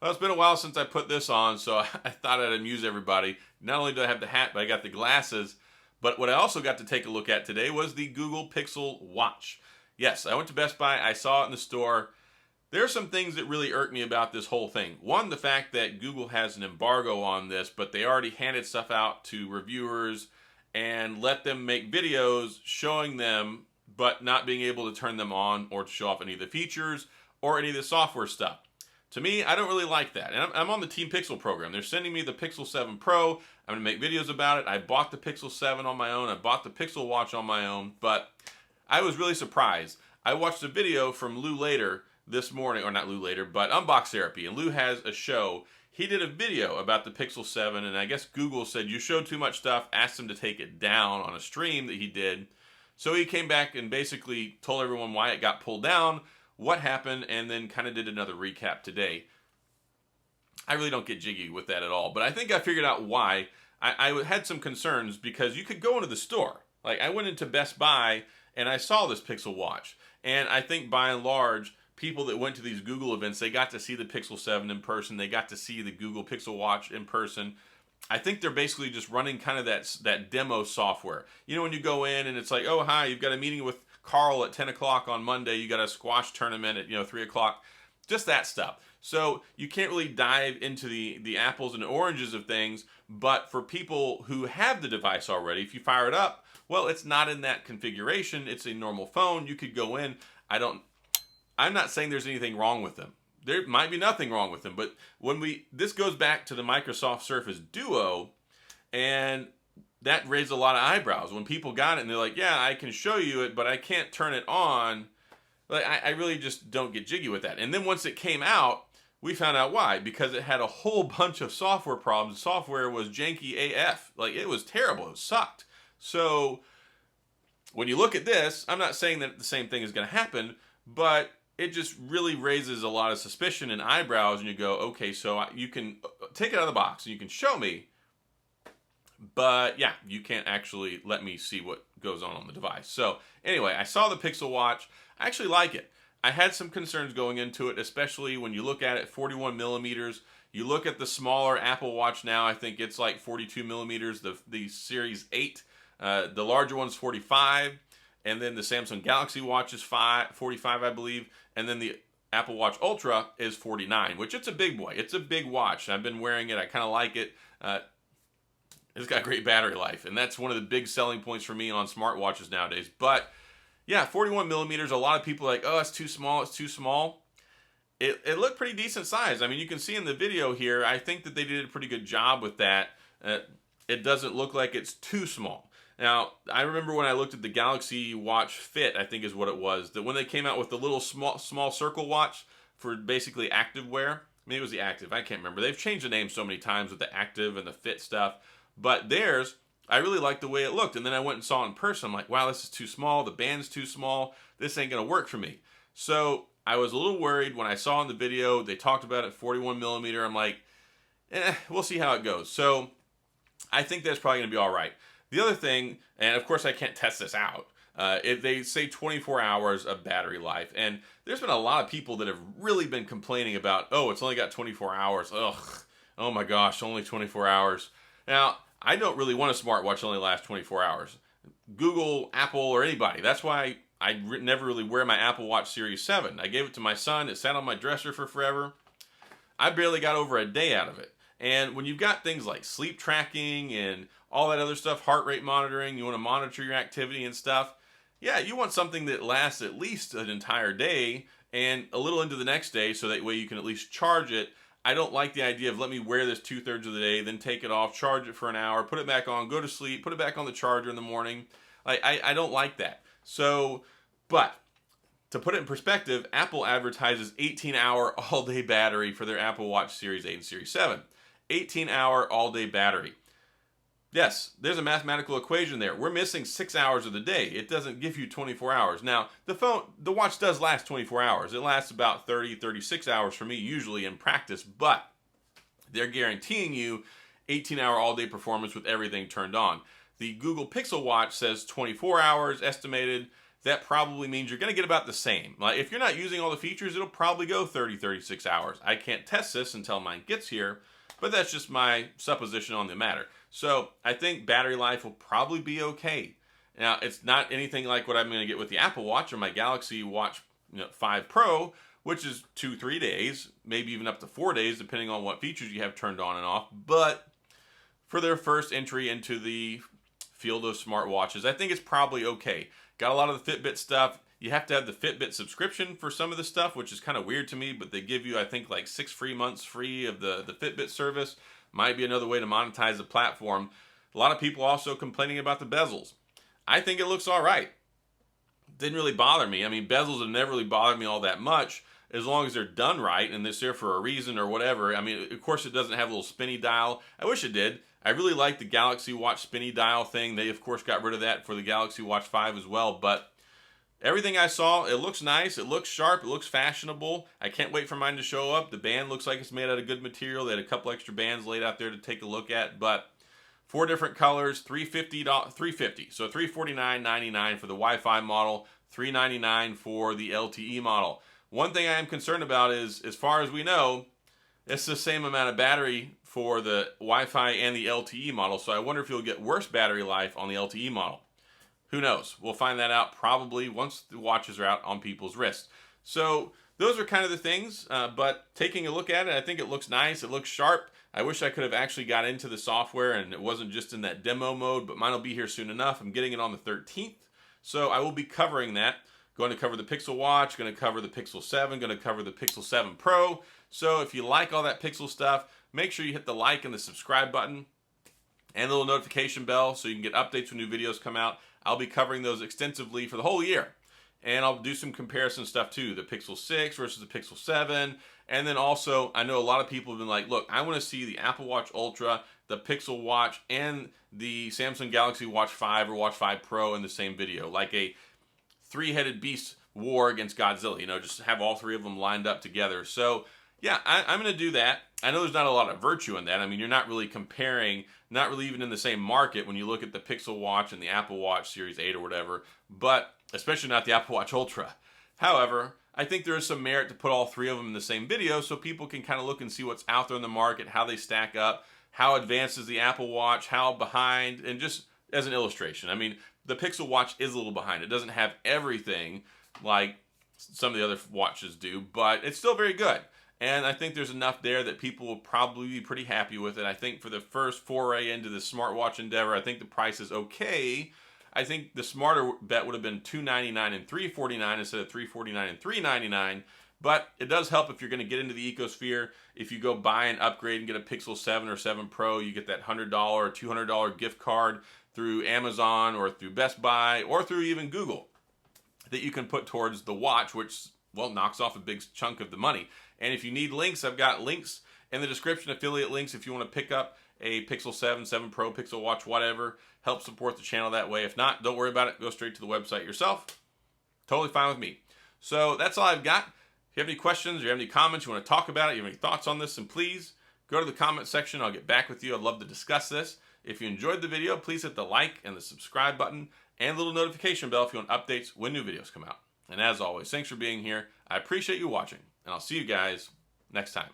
Well, it's been a while since I put this on, so I thought I'd amuse everybody. Not only do I have the hat, but I got the glasses. But what I also got to take a look at today was the Google Pixel Watch. Yes, I went to Best Buy, I saw it in the store. There are some things that really irk me about this whole thing. One, the fact that Google has an embargo on this, but they already handed stuff out to reviewers and let them make videos showing them, but not being able to turn them on or to show off any of the features or any of the software stuff. To me, I don't really like that. And I'm on the Team Pixel program. They're sending me the Pixel 7 Pro. I'm going to make videos about it. I bought the Pixel 7 on my own. I bought the Pixel Watch on my own. But I was really surprised. I watched a video from Lou Later this morning, or not Lou Later, but Unbox Therapy. And Lou has a show. He did a video about the Pixel 7, and I guess Google said, you showed too much stuff, asked him to take it down on a stream that he did. So he came back and basically told everyone why it got pulled down, what happened, and then kind of did another recap today. I really don't get jiggy with that at all, but I think I figured out why. I had some concerns because you could go into the store. Like, I went into Best Buy and I saw this Pixel Watch, and I think by and large, people that went to these Google events, they got to see the Pixel 7 in person, they got to see the Google Pixel Watch in person. I think they're basically just running kind of that demo software. You know, when you go in and it's like, oh, hi, you've got a meeting with Carl at 10 o'clock on Monday, you got a squash tournament at 3 o'clock, just that stuff. So you can't really dive into the apples and oranges of things, but for people who have the device already, if you fire it up, well, it's not in that configuration, it's a normal phone, you could go in. I'm not saying there's anything wrong with them. There might be nothing wrong with them, but this goes back to the Microsoft Surface Duo, and that raised a lot of eyebrows when people got it and they're like, yeah, I can show you it, but I can't turn it on. Like, I really just don't get jiggy with that. And then once it came out, we found out why. Because it had a whole bunch of software problems. Software was janky AF. Like, it was terrible. It sucked. So when you look at this, I'm not saying that the same thing is going to happen, but it just really raises a lot of suspicion and eyebrows, and you go, okay, so you can take it out of the box and you can show me, but yeah, you can't actually let me see what goes on the device. So anyway, I saw the Pixel Watch. I actually like it. I had some concerns going into it, especially when you look at it 41 millimeters. You look at the smaller Apple Watch now, I think it's like 42 millimeters, the Series 8. The larger one's 45. And then the Samsung Galaxy Watch is 45, I believe. And then the Apple Watch Ultra is 49, which it's a big boy. It's a big watch. I've been wearing it. I kind of like it. It's got great battery life, and that's one of the big selling points for me on smartwatches nowadays. But yeah, 41 millimeters, a lot of people are like, oh, it's too small, it's too small. It looked pretty decent size. I mean, you can see in the video here, I think that they did a pretty good job with that. It doesn't look like it's too small. Now, I remember when I looked at the Galaxy Watch Fit, I think is what it was, that when they came out with the little small circle watch for basically active wear, maybe it was the Active, I can't remember. They've changed the name so many times with the Active and the Fit stuff. But theirs, I really liked the way it looked. And then I went and saw it in person. I'm like, wow, this is too small. The band's too small. This ain't going to work for me. So I was a little worried when I saw in the video, they talked about it 41 millimeter. I'm like, we'll see how it goes. So I think that's probably going to be all right. The other thing, and of course I can't test this out, if they say 24 hours of battery life. And there's been a lot of people that have really been complaining about, oh, it's only got 24 hours. Ugh, oh my gosh, only 24 hours. Now, I don't really want a smartwatch that only lasts 24 hours. Google, Apple, or anybody. That's why I never really wear my Apple Watch Series 7. I gave it to my son. It sat on my dresser for forever. I barely got over a day out of it. And when you've got things like sleep tracking and all that other stuff, heart rate monitoring, you want to monitor your activity and stuff, yeah, you want something that lasts at least an entire day and a little into the next day so that way you can at least charge it. I don't like the idea of let me wear this 2/3 of the day, then take it off, charge it for an hour, put it back on, go to sleep, put it back on the charger in the morning. I don't like that. So, but to put it in perspective, Apple advertises 18-hour all-day battery for their Apple Watch Series 8 and Series 7. 18-hour all-day battery. Yes, there's a mathematical equation there. We're missing 6 hours of the day. It doesn't give you 24 hours. Now, the watch does last 24 hours. It lasts about 30, 36 hours for me, usually in practice, but they're guaranteeing you 18-hour all-day performance with everything turned on. The Google Pixel Watch says 24 hours estimated. that probably means you're going to get about the same. Like if you're not using all the features, it'll probably go 30, 36 hours. I can't test this until mine gets here, but that's just my supposition on the matter. So I think battery life will probably be okay. Now, it's not anything like what I'm going to get with the Apple Watch or my Galaxy Watch 5 Pro, which is 2-3 days, maybe even up to 4 days, depending on what features you have turned on and off. But for their first entry into the field of smartwatches, I think it's probably okay. Got a lot of the Fitbit stuff. You have to have the Fitbit subscription for some of the stuff, which is kind of weird to me, but they give you, I think, like 6 free months free of the Fitbit service. Might be another way to monetize the platform. A lot of people also complaining about the bezels. I think it looks all right. Didn't really bother me. I mean, bezels have never really bothered me all that much, as long as they're done right and it's there for a reason or whatever. I mean, of course, it doesn't have a little spinny dial. I wish it did. I really like the Galaxy Watch spinny dial thing. They, of course, got rid of that for the Galaxy Watch 5 as well. But everything I saw, it looks nice. It looks sharp. It looks fashionable. I can't wait for mine to show up. The band looks like it's made out of good material. They had a couple extra bands laid out there to take a look at. But 4 different colors, $350. So $349.99 for the Wi-Fi model, $399 for the LTE model. One thing I am concerned about is, as far as we know, it's the same amount of battery for the Wi-Fi and the LTE model, so I wonder if you'll get worse battery life on the LTE model. Who knows? We'll find that out probably once the watches are out on people's wrists. So those are kind of the things, but taking a look at it, I think it looks nice. It looks sharp. I wish I could have actually got into the software and it wasn't just in that demo mode, but mine will be here soon enough. I'm getting it on the 13th, so I will be covering that. Going to cover the Pixel Watch, going to cover the Pixel 7, going to cover the Pixel 7 Pro. So if you like all that Pixel stuff, make sure you hit the like and the subscribe button and the little notification bell so you can get updates when new videos come out. I'll be covering those extensively for the whole year. And I'll do some comparison stuff too, the Pixel 6 versus the Pixel 7. And then also, I know a lot of people have been like, look, I want to see the Apple Watch Ultra, the Pixel Watch, and the Samsung Galaxy Watch 5 or Watch 5 Pro in the same video. Like a three-headed beast war against Godzilla, just have all 3 of them lined up together. So yeah, I'm going to do that. I know there's not a lot of virtue in that. I mean, you're not really comparing, not really even in the same market when you look at the Pixel Watch and the Apple Watch Series 8 or whatever, but especially not the Apple Watch Ultra. However, I think there is some merit to put all 3 of them in the same video so people can kind of look and see what's out there in the market, how they stack up, how advanced is the Apple Watch, how behind, and just as an illustration. I mean, the Pixel Watch is a little behind. It doesn't have everything like some of the other watches do, but it's still very good. And I think there's enough there that people will probably be pretty happy with it. I think for the first foray into the smartwatch endeavor, I think the price is okay. I think the smarter bet would have been $299 and $349 instead of $349 and $399. But it does help if you're going to get into the ecosphere. If you go buy and upgrade and get a Pixel 7 or 7 Pro, you get that $100 or $200 gift card through Amazon or through Best Buy or through even Google that you can put towards the watch, which, well, knocks off a big chunk of the money. And if you need links, I've got links in the description, affiliate links if you want to pick up a Pixel 7, 7 Pro, Pixel Watch, whatever. Help support the channel that way. If not, don't worry about it. Go straight to the website yourself. Totally fine with me. So that's all I've got. If you have any questions or you have any comments, you want to talk about it, you have any thoughts on this, then please go to the comment section. I'll get back with you. I'd love to discuss this. If you enjoyed the video, please hit the like and the subscribe button and the little notification bell if you want updates when new videos come out. And as always, thanks for being here. I appreciate you watching, and I'll see you guys next time.